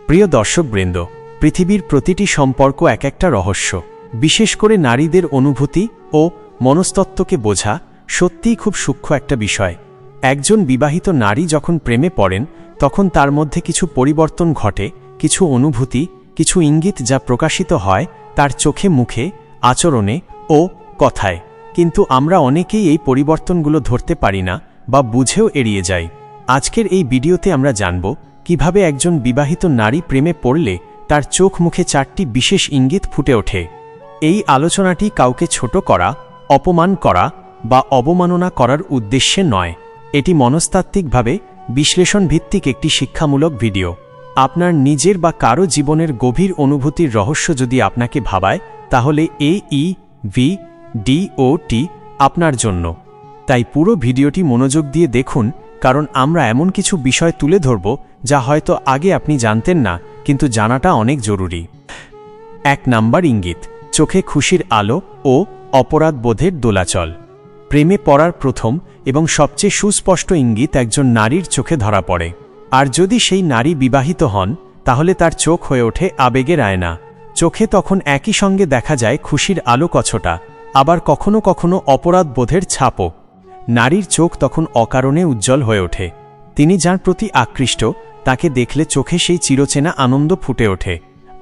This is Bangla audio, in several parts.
প্রিয় দর্শকবৃন্দ, পৃথিবীর প্রতিটি সম্পর্ক এক একটা রহস্য। বিশেষ করে নারীদের অনুভূতি ও মনস্তত্ত্বকে বোঝা সত্যিই খুব সূক্ষ্ম একটা বিষয়। একজন বিবাহিত নারী যখন প্রেমে পড়েন তখন তার মধ্যে কিছু পরিবর্তন ঘটে, কিছু অনুভূতি, কিছু ইঙ্গিত যা প্রকাশিত হয় তার চোখে, মুখে, আচরণে ও কথায়। কিন্তু আমরা অনেকেই এই পরিবর্তনগুলো ধরতে পারি না বা বুঝেও এড়িয়ে যাই। আজকের এই ভিডিওতে আমরা জানব কিভাবে একজন বিবাহিত নারী প্রেমে পড়লে তার চোখ মুখে 4টি বিশেষ ইঙ্গিত ফুটে ওঠে। এই আলোচনাটি কাউকে ছোট করা, অপমান করা বা অবমাননা করার উদ্দেশ্যে নয়। এটি মনস্তাত্ত্বিকভাবে বিশ্লেষণ ভিত্তিক একটি শিক্ষামূলক ভিডিও। আপনার নিজের বা কারো জীবনের গভীর অনুভূতির রহস্য যদি আপনাকে ভাবায়, তাহলে AEVDOT আপনার জন্য। তাই পুরো ভিডিওটি মনোযোগ দিয়ে দেখুন, কারণ আমরা এমন কিছু বিষয় তুলে ধরব যা হয়তো আগে আপনি জানতেন না, কিন্তু জানাটা অনেক জরুরি। 1 নাম্বার ইঙ্গিত: চোখে খুশির আলো ও অপরাধবোধের দোলাচল। প্রেমে পড়ার প্রথম এবং সবচেয়ে সুস্পষ্ট ইঙ্গিত একজন নারীর চোখে ধরা পড়ে। আর যদি সেই নারী বিবাহিত হন, তাহলে তার চোখ হয়ে ওঠে আবেগের আয়না। চোখে তখন একই সঙ্গে দেখা যায় খুশির আলো কছটা, আবার কখনো কখনো অপরাধবোধের ছাপও। নারীর চোখ তখন অকারণে উজ্জ্বল হয়ে ওঠে। তিনি যার প্রতি আকৃষ্ট তাকে দেখলে চোখে সেই চিরচেনা আনন্দ ফুটে ওঠে,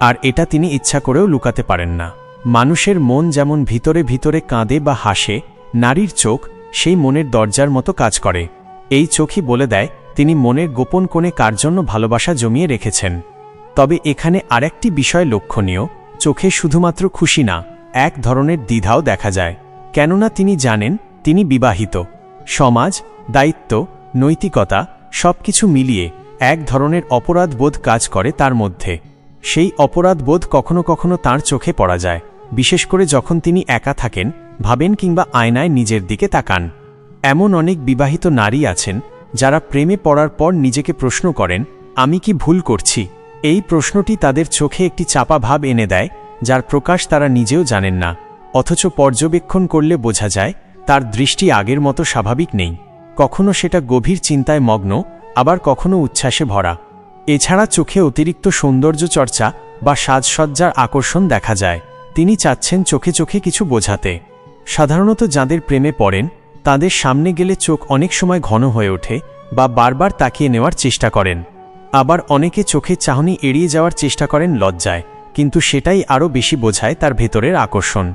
আর এটা তিনি ইচ্ছা করেও লুকাতে পারেন না। মানুষের মন যেমন ভিতরে ভিতরে কাঁদে বা হাসে, নারীর চোখ সেই মনের দরজার মতো কাজ করে। এই চোখই বলে দেয় তিনি মনের গোপন কোণে কার জন্য ভালোবাসা জমিয়ে রেখেছেন। তবে এখানে আরেকটি বিষয় লক্ষণীয়: চোখে শুধুমাত্র খুশি না, এক ধরনের দ্বিধাও দেখা যায়। কেননা তিনি জানেন তিনি বিবাহিত। সমাজ, দায়িত্ব, নৈতিকতা সবকিছু মিলিয়ে এক ধরনের অপরাধবোধ কাজ করে তার মধ্যে। সেই অপরাধবোধ কখনো কখনো তাঁর চোখে পড়া যায়, বিশেষ করে যখন তিনি একা থাকেন, ভাবেন কিংবা আয়নায় নিজের দিকে তাকান। এমন অনেক বিবাহিত নারী আছেন যারা প্রেমে পড়ার পর নিজেকে প্রশ্ন করেন, আমি কি ভুল করছি? এই প্রশ্নটি তাদের চোখে একটি চাপা ভাব এনে দেয়, যার প্রকাশ তারা নিজেও জানেন না। অথচ পর্যবেক্ষণ করলে বোঝা যায় তার দৃষ্টি আগের মতো স্বাভাবিক নেই। কখনো সেটা গভীর চিন্তায় মগ্ন, আবার কখনো উচ্ছ্বাসে ভরা। এছাড়া চোখে অতিরিক্ত সৌন্দর্য চর্চা বা সাজসজ্জার আকর্ষণ দেখা যায়। তিনি চাচ্ছেন চোখে চোখে কিছু বোঝাতে। সাধারণত যাদের প্রেমে পড়েন তাদের সামনে গেলে চোখ অনেক সময় ঘন হয়ে ওঠে বা বারবার তাকিয়ে নেওয়ার চেষ্টা করেন। আবার অনেকে চোখের চাহনি এড়িয়ে যাওয়ার চেষ্টা করেন লজ্জায়, কিন্তু সেটাই আরও বেশি বোঝায় তার ভেতরের আকর্ষণ।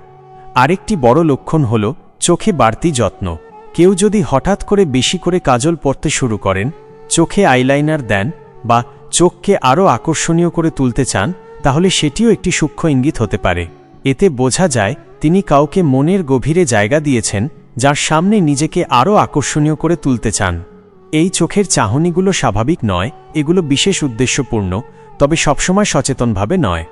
আরেকটি বড় লক্ষণ হল চোখে বাড়তি যত্ন। কেউ যদি হঠাৎ করে বেশি করে কাজল পরতে শুরু করেন, চোখে আইলাইনার দেন বা চোখকে আরও আকর্ষণীয় করে তুলতে চান, তাহলে সেটিও একটি সূক্ষ্ম ইঙ্গিত হতে পারে। এতে বোঝা যায় তিনি কাউকে মনের গভীরে জায়গা দিয়েছেন, যার সামনে নিজেকে আরও আকর্ষণীয় করে তুলতে চান। এই চোখের চাহনিগুলো স্বাভাবিক নয়, এগুলো বিশেষ উদ্দেশ্যপূর্ণ, তবে সবসময় সচেতনভাবে নয়।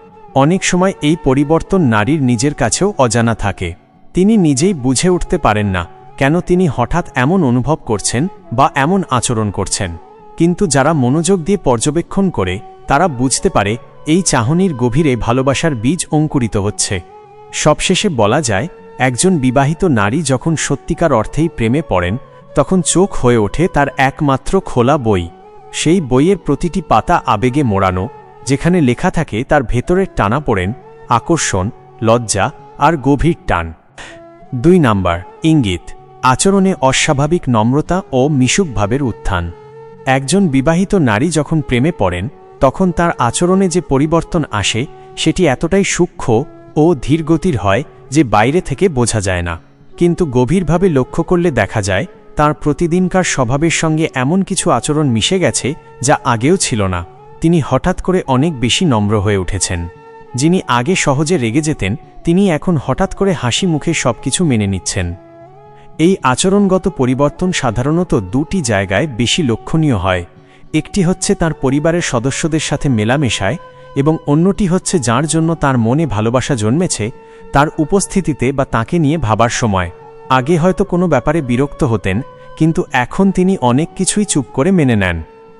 অনেক সময় এই পরিবর্তন নারীর নিজের কাছেও অজানা থাকে। তিনি নিজেই বুঝে উঠতে পারেন না কেন তিনি হঠাৎ এমন অনুভব করছেন বা এমন আচরণ করছেন। কিন্তু যারা মনোযোগ দিয়ে পর্যবেক্ষণ করে তারা বুঝতে পারে এই চাহনির গভীরে ভালোবাসার বীজ অঙ্কুরিত হচ্ছে। সবশেষে বলা যায়, একজন বিবাহিত নারী যখন সত্যিকার অর্থেই প্রেমে পড়েন, তখন চোখ হয়ে ওঠে তার একমাত্র খোলা বই। সেই বইয়ের প্রতিটি পাতা আবেগে মোড়ানো, যেখানে লেখা থাকে তার ভেতরের টানাপোড়েন, আকর্ষণ, লজ্জা আর গভীর টান। 2 নাম্বার ইঙ্গিত: আচরণে অস্বাভাবিক নম্রতা ও মিশুক ভাবের উত্থান। একজন বিবাহিত নারী যখন প্রেমে পড়েন তখন তার আচরণে যে পরিবর্তন আসে সেটি এতটাই সূক্ষ্ম ও ধীরগতির হয় যে বাইরে থেকে বোঝা যায় না। কিন্তু গভীরভাবে লক্ষ্য করলে দেখা যায় তার প্রতিদিনকার স্বভাবের সঙ্গে এমন কিছু আচরণ মিশে গেছে যা আগেও ছিল না। তিনি হঠাৎ করে অনেক বেশি নম্র হয়ে উঠেছেন। যিনি আগে সহজে রেগে যেতেন, তিনি এখন হঠাৎ করে হাসি মুখে সবকিছু মেনে নিচ্ছেন। এই আচরণগত পরিবর্তন সাধারণত 2টি জায়গায় বেশি লক্ষণীয় হয়। একটি হচ্ছে তার পরিবারের সদস্যদের সাথে মেলামেশায়, এবং অন্যটি হচ্ছে যার জন্য তার মনে ভালোবাসা জন্মেছে তার উপস্থিতিতে বা তাকে নিয়ে ভাবার সময়। আগে হয়তো কোনো ব্যাপারে বিরক্ত হতেন, কিন্তু এখন তিনি অনেক কিছুই চুপ করে মেনে নেন।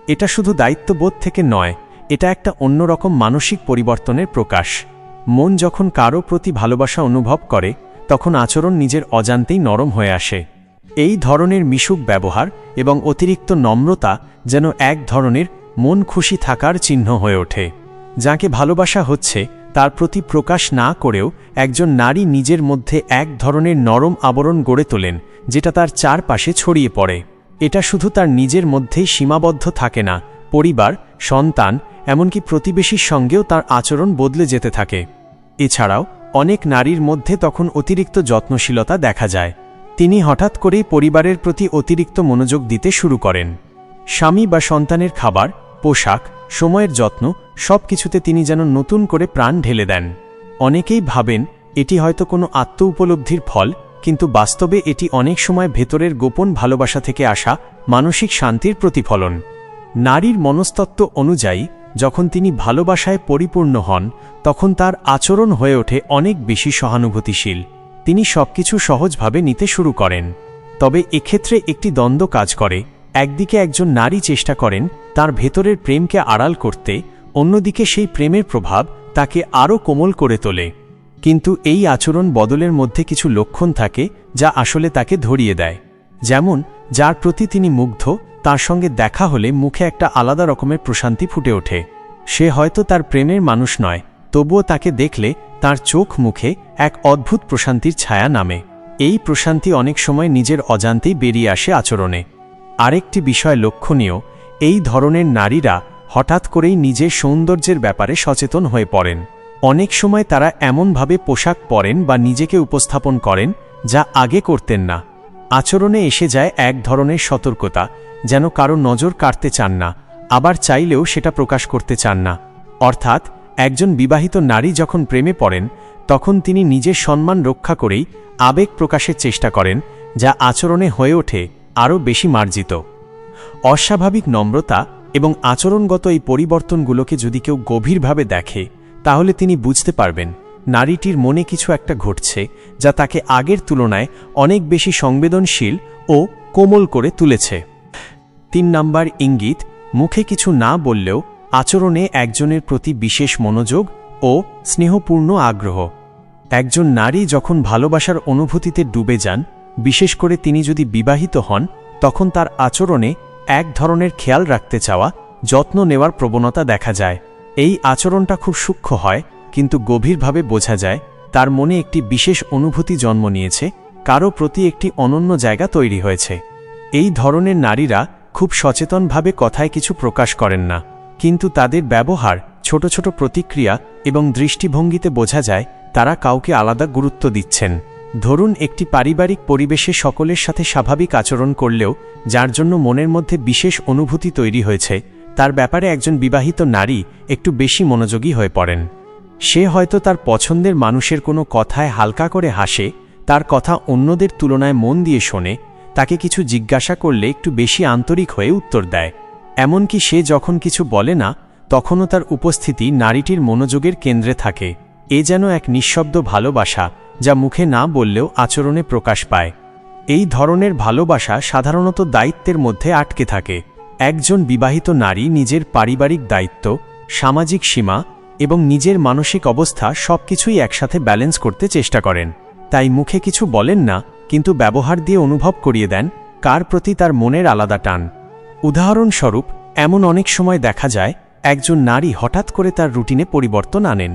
এটা শুধু দায়িত্ববোধ থেকে নয়, এটা একটা অন্যরকম মানসিক পরিবর্তনের প্রকাশ। মন যখন কারো প্রতি ভালোবাসা অনুভব করে, তখন আচরণ নিজের অজান্তেই নরম হয়ে আসে। এই ধরনের মিশুক ব্যবহার এবং অতিরিক্ত নম্রতা যেন এক ধরনের মন খুশি থাকার চিহ্ন হয়ে ওঠে। যাকে ভালোবাসা হচ্ছে তার প্রতি প্রকাশ না করেও একজন নারী নিজের মধ্যে এক ধরনের নরম আবরণ গড়ে তোলেন, যেটা তার চারপাশে ছড়িয়ে পড়ে। এটা শুধু তার নিজের মধ্যেই সীমাবদ্ধ থাকে না, পরিবার, সন্তান, এমনকি প্রতিবেশীর সঙ্গেও তার আচরণ বদলে যেতে থাকে। এছাড়াও অনেক নারীর মধ্যে তখন অতিরিক্ত যত্নশীলতা দেখা যায়। তিনি হঠাৎ করেই পরিবারের প্রতি অতিরিক্ত মনোযোগ দিতে শুরু করেন। স্বামী বা সন্তানের খাবার, পোশাক, সময়ের যত্ন সবকিছুতে তিনি যেন নতুন করে প্রাণ ঢেলে দেন। অনেকেই ভাবেন এটি হয়তো কোনো আত্ম উপলব্ধির ফল, কিন্তু বাস্তবে এটি অনেক সময় ভেতরের গোপন ভালোবাসা থেকে আসা মানসিক শান্তির প্রতিফলন। নারীর মনস্তত্ত্ব অনুযায়ী যখন তিনি ভালোবাসায় পরিপূর্ণ হন, তখন তার আচরণ হয়ে ওঠে অনেক বেশি সহানুভূতিশীল। তিনি সবকিছু সহজভাবে নিতে শুরু করেন। তবে এক্ষেত্রে একটি দ্বন্দ্ব কাজ করে। একদিকে একজন নারী চেষ্টা করেন তার ভেতরের প্রেমকে আড়াল করতে, অন্যদিকে সেই প্রেমের প্রভাব তাকে আরও কোমল করে তোলে। কিন্তু এই আচরণ বদলের মধ্যে কিছু লক্ষণ থাকে যা আসলে তাকে ধরিয়ে দেয়। যেমন, যার প্রতি তিনি মুগ্ধ, তার সঙ্গে দেখা হলে মুখে একটা আলাদা রকমের প্রশান্তি ফুটে ওঠে। সে হয়তো তার প্রেমের মানুষ নয়, তবুও তাকে দেখলে তার চোখ মুখে এক অদ্ভুত প্রশান্তির ছায়া নামে। এই প্রশান্তি অনেক সময় নিজের অজান্তেই বেরিয়ে আসে আচরণে। আরেকটি বিষয় লক্ষণীয়, এই ধরনের নারীরা হঠাৎ করেই নিজের সৌন্দর্যের ব্যাপারে সচেতন হয়ে পড়েন। অনেক সময় তারা এমনভাবে পোশাক পরেন বা নিজেকে উপস্থাপন করেন যা আগে করতেন না। আচরণে এসে যায় এক ধরনের সতর্কতা, যেন কারো নজর কাড়তে চান না, আবার চাইলেও সেটা প্রকাশ করতে চান না। অর্থাৎ একজন বিবাহিত নারী যখন প্রেমে পড়েন, তখন তিনি নিজের সম্মান রক্ষা করেই আবেগ প্রকাশের চেষ্টা করেন, যা আচরণে হয়ে ওঠে আরও বেশি মার্জিত। অস্বাভাবিক নম্রতা এবং আচরণগত এই পরিবর্তনগুলোকে যদি কেউ গভীরভাবে দেখে, তাহলে তিনি বুঝতে পারবেন নারীটির মনে কিছু একটা ঘটছে যা তাকে আগের তুলনায় অনেক বেশি সংবেদনশীল ও কোমল করে তুলেছে। ৩ নাম্বার ইঙ্গিত, মুখে কিছু না বললেও আচরণে একজনের প্রতি বিশেষ মনোযোগ ও স্নেহপূর্ণ আগ্রহ। একজন নারী যখন ভালোবাসার অনুভূতিতে ডুবে যান, বিশেষ করে তিনি যদি বিবাহিত হন, তখন তার আচরণে এক ধরনের খেয়াল রাখতে চাওয়া, যত্ন নেওয়ার প্রবণতা দেখা যায়। এই আচরণটা খুব সূক্ষ্ম হয়, কিন্তু গভীরভাবে বোঝা যায় তার মনে একটি বিশেষ অনুভূতি জন্ম নিয়েছে, কারো প্রতি একটি অনন্য জায়গা তৈরি হয়েছে। এই ধরনের নারীরা খুব সচেতনভাবে কথায় কিছু প্রকাশ করেন না, কিন্তু তাদের ব্যবহার, ছোট ছোট প্রতিক্রিয়া এবং দৃষ্টিভঙ্গিতে বোঝা যায় তারা কাউকে আলাদা গুরুত্ব দিচ্ছেন। ধরুন, একটি পারিবারিক পরিবেশে সকলের সাথে স্বাভাবিক আচরণ করলেও যার জন্য মনের মধ্যে বিশেষ অনুভূতি তৈরি হয়েছে, তার ব্যাপারে একজন বিবাহিত নারী একটু বেশি মনোযোগী হয়ে পড়েন। সে হয়তো তার পছন্দের মানুষের কোনো কথায় হালকা করে হাসে, তার কথা অন্যদের তুলনায় মন দিয়ে শোনে, তাকে কিছু জিজ্ঞাসা করলে একটু বেশি আন্তরিক হয়ে উত্তর দেয়। এমনকি সে যখন কিছু বলে না, তখনও তার উপস্থিতি নারীটির মনোযোগের কেন্দ্রে থাকে। এ যেন এক নিঃশব্দ ভালোবাসা, যা মুখে না বললেও আচরণে প্রকাশ পায়। এই ধরনের ভালোবাসা সাধারণত দায়িত্বের মধ্যে আটকে থাকে। একজন বিবাহিত নারী নিজের পারিবারিক দায়িত্ব, সামাজিক সীমা এবং নিজের মানসিক অবস্থা সবকিছুই একসাথে ব্যালেন্স করতে চেষ্টা করেন। তাই মুখে কিছু বলেন না, কিন্তু ব্যবহার দিয়ে অনুভব করিয়ে দেন কার প্রতি তার মনের আলাদা টান। উদাহরণস্বরূপ, এমন অনেক সময় দেখা যায় একজন নারী হঠাৎ করে তার রুটিনে পরিবর্তন আনেন।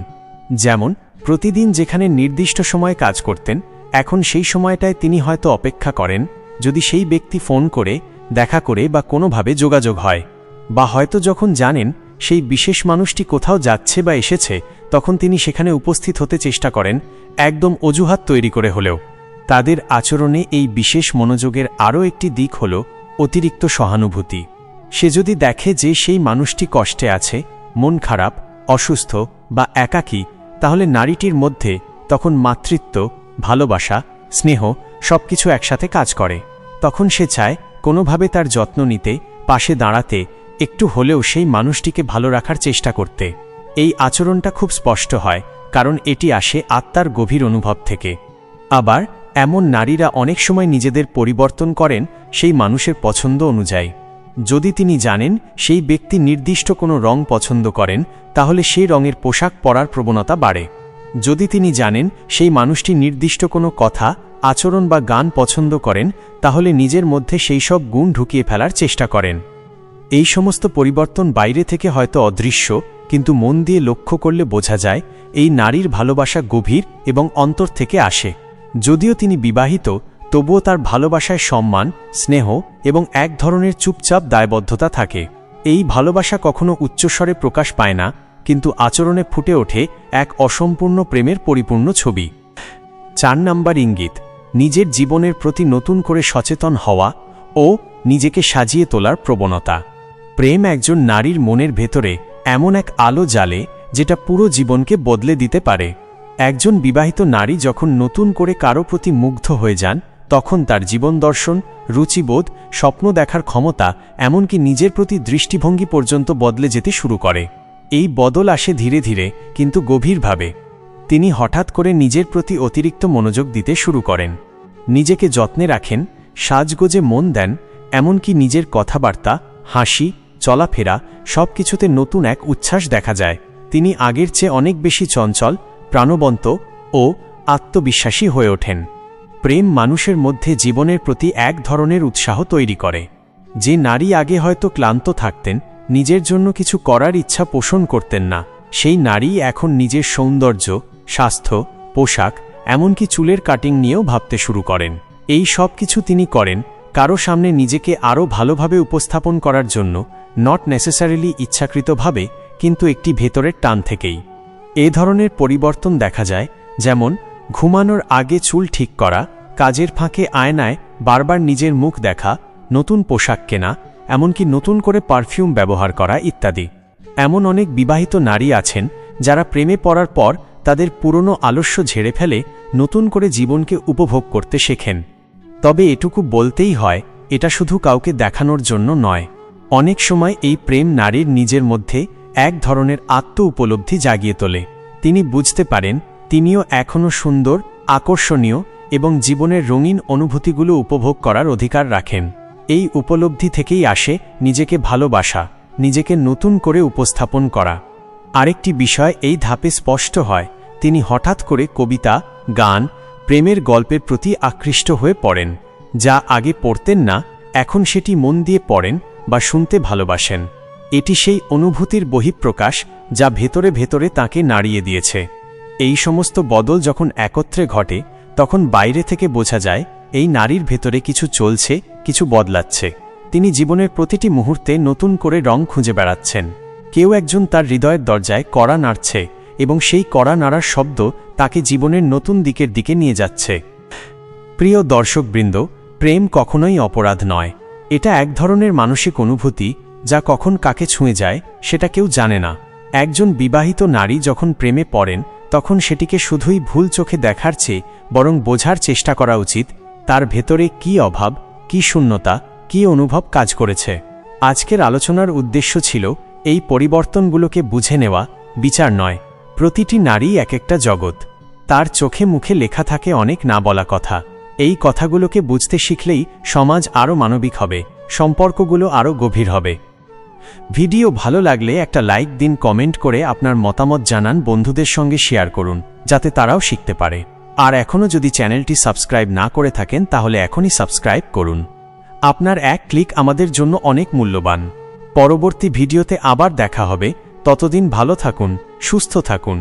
যেমন, প্রতিদিন যেখানে নির্দিষ্ট সময়ে কাজ করতেন, এখন সেই সময়টায় তিনি হয়তো অপেক্ষা করেন যদি সেই ব্যক্তি ফোন করে, দেখা করে বা কোনোভাবে যোগাযোগ হয়। বা হয়তো যখন জানেন সেই বিশেষ মানুষটি কোথাও যাচ্ছে বা এসেছে, তখন তিনি সেখানে উপস্থিত হতে চেষ্টা করেন, একদম অজুহাত তৈরি করে হলেও। তাদের আচরণে এই বিশেষ মনোযোগের আরও একটি দিক হল অতিরিক্ত সহানুভূতি। সে যদি দেখে যে সেই মানুষটি কষ্টে আছে, মন খারাপ, অসুস্থ বা একাকী, তাহলে নারীটির মধ্যে তখন মাতৃত্ব, ভালোবাসা, স্নেহ সবকিছু একসাথে কাজ করে। তখন সে চায় কোনোভাবে তার যত্ন নিতে, পাশে দাঁড়াতে, একটু হলেও সেই মানুষটিকে ভালো রাখার চেষ্টা করতে। এই আচরণটা খুব স্পষ্ট হয়, কারণ এটি আসে আত্মার গভীর অনুভব থেকে। আবার এমন নারীরা অনেক সময় নিজেদের পরিবর্তন করেন সেই মানুষের পছন্দ অনুযায়ী। যদি তিনি জানেন সেই ব্যক্তি নির্দিষ্ট কোনো রং পছন্দ করেন, তাহলে সেই রঙের পোশাক পরার প্রবণতা বাড়ে। যদি তিনি জানেন সেই মানুষটি নির্দিষ্ট কোনো কথা, আচরণ বা গান পছন্দ করেন, তাহলে নিজের মধ্যে সেই সব গুণ ঢুকিয়ে ফেলার চেষ্টা করেন। এই সমস্ত পরিবর্তন বাইরে থেকে হয়তো অদৃশ্য, কিন্তু মন দিয়ে লক্ষ্য করলে বোঝা যায় এই নারীর ভালোবাসা গভীর এবং অন্তর থেকে আসে। যদিও তিনি বিবাহিত, তবুও তার ভালোবাসায় সম্মান, স্নেহ এবং এক ধরনের চুপচাপ দায়বদ্ধতা থাকে। এই ভালোবাসা কখনো উচ্চস্বরে প্রকাশ পায় না, কিন্তু আচরণে ফুটে ওঠে এক অসম্পূর্ণ প্রেমের পরিপূর্ণ ছবি। 4 নম্বর ইঙ্গিত, নিজের জীবনের প্রতি নতুন করে সচেতন হওয়া ও নিজেকে সাজিয়ে তোলার প্রবণতা। প্রেম একজন নারীর মনের ভেতরে এমন এক আলো জ্বালে যেটা পুরো জীবনকে বদলে দিতে পারে। একজন বিবাহিত নারী যখন নতুন করে কারো প্রতি মুগ্ধ হয়ে যান, তখন তার জীবন দর্শন, রুচিবোধ, স্বপ্ন দেখার ক্ষমতা, এমনকি নিজের প্রতি দৃষ্টিভঙ্গি পর্যন্ত বদলে যেতে শুরু করে। এই বদল আসে ধীরে ধীরে কিন্তু গভীরভাবে। তিনি হঠাৎ করে নিজের প্রতি অতিরিক্ত মনোযোগ দিতে শুরু করেন, নিজেকে যত্নে রাখেন, সাজগোজে মন দেন, এমনকি নিজের কথাবার্তা, হাসি, চলাফেরা সবকিছুতে নতুন এক উচ্ছ্বাস দেখা যায়। তিনি আগের চেয়ে অনেক বেশি চঞ্চল, প্রাণবন্ত ও আত্মবিশ্বাসী হয়ে ওঠেন। প্রেম মানুষের মধ্যে জীবনের প্রতি এক ধরনের উৎসাহ তৈরি করে। যে নারী আগে হয়তো ক্লান্ত থাকতেন, নিজের জন্য কিছু করার ইচ্ছা পোষণ করতেন না, সেই নারী এখন নিজের সৌন্দর্য, স্বাস্থ্য, পোশাক, এমনকি চুলের কাটিং নিয়েও ভাবতে শুরু করেন। এই সব কিছু তিনি করেন কারো সামনে নিজেকে আরও ভালোভাবে উপস্থাপন করার জন্য, নট নেসেসারিলি ইচ্ছাকৃতভাবে, কিন্তু একটি ভেতরের টান থেকেই। এ ধরনের পরিবর্তন দেখা যায়, যেমন ঘুমানোর আগে চুল ঠিক করা, কাজের ফাঁকে আয়নায় বারবার নিজের মুখ দেখা, নতুন পোশাক কেনা, এমনকি নতুন করে পারফিউম ব্যবহার করা ইত্যাদি। এমন অনেক বিবাহিত নারী আছেন যারা প্রেমে পড়ার পর তাদের পুরনো আলস্য ঝেড়ে ফেলে নতুন করে জীবনকে উপভোগ করতে শেখেন। তবে এটুকু বলতেই হয়, এটা শুধু কাউকে দেখানোর জন্য নয়। অনেক সময় এই প্রেম নারীর নিজের মধ্যে এক ধরনের আত্ম উপলব্ধি জাগিয়ে তোলে। তিনি বুঝতে পারেন তিনিও এখনও সুন্দর, আকর্ষণীয় এবং জীবনের রঙিন অনুভূতিগুলো উপভোগ করার অধিকার রাখেন। এই উপলব্ধি থেকেই আসে নিজেকে ভালোবাসা, নিজেকে নতুন করে উপস্থাপন করা। আরেকটি বিষয় এই ধাপে স্পষ্ট হয়, তিনি হঠাৎ করে কবিতা, গান, প্রেমের গল্পের প্রতি আকৃষ্ট হয়ে পড়েন। যা আগে পড়তেন না, এখন সেটি মন দিয়ে পড়েন বা শুনতে ভালোবাসেন। এটি সেই অনুভূতির বহিঃপ্রকাশ যা ভেতরে ভেতরে তাঁকে নাড়িয়ে দিয়েছে। এই সমস্ত বদল যখন একত্রে ঘটে, তখন বাইরে থেকে বোঝা যায় এই নারীর ভেতরে কিছু চলছে, কিছু বদলাচ্ছে। তিনি জীবনের প্রতিটি মুহূর্তে নতুন করে রং খুঁজে বেড়াচ্ছেন। কেউ একজন তার হৃদয়ের দরজায় কড়া নাড়ছে এবং সেই কড়া নাড়ার শব্দ তাকে জীবনের নতুন দিকের দিকে নিয়ে যাচ্ছে। প্রিয় দর্শকবৃন্দ, প্রেম কখনোই অপরাধ নয়। এটা এক ধরনের মানসিক অনুভূতি যা কখন কাকে ছুঁয়ে যায় সেটা কেউ জানে না। একজন বিবাহিত নারী যখন প্রেমে পড়েন, তখন সেটিকে শুধুই ভুল চোখে দেখার চেয়ে বরং বোঝার চেষ্টা করা উচিত তার ভেতরে কী অভাব, কী শূন্যতা, কী অনুভব কাজ করেছে। আজকের আলোচনার উদ্দেশ্য ছিল এই পরিবর্তনগুলোকে বুঝে নেওয়া, বিচার নয়। প্রতিটি নারী এক একটা জগৎ, তার চোখে মুখে লেখা থাকে অনেক না বলা কথা। এই কথাগুলোকে বুঝতে শিখলেই সমাজ আরও মানবিক হবে, সম্পর্কগুলো আরও গভীর হবে। ভিডিও ভালো লাগলে একটা লাইক দিন, কমেন্ট করে আপনার মতামত জানান, বন্ধুদের সঙ্গে শেয়ার করুন যাতে তারাও শিখতে পারে। আর এখনও যদি চ্যানেলটি সাবস্ক্রাইব না করে থাকেন তাহলে এখনই সাবস্ক্রাইব করুন। আপনার এক ক্লিক আমাদের জন্য অনেক মূল্যবান। পরবর্তী ভিডিওতে আবার দেখা হবে। ততদিন ভালো থাকুন, সুস্থ থাকুন।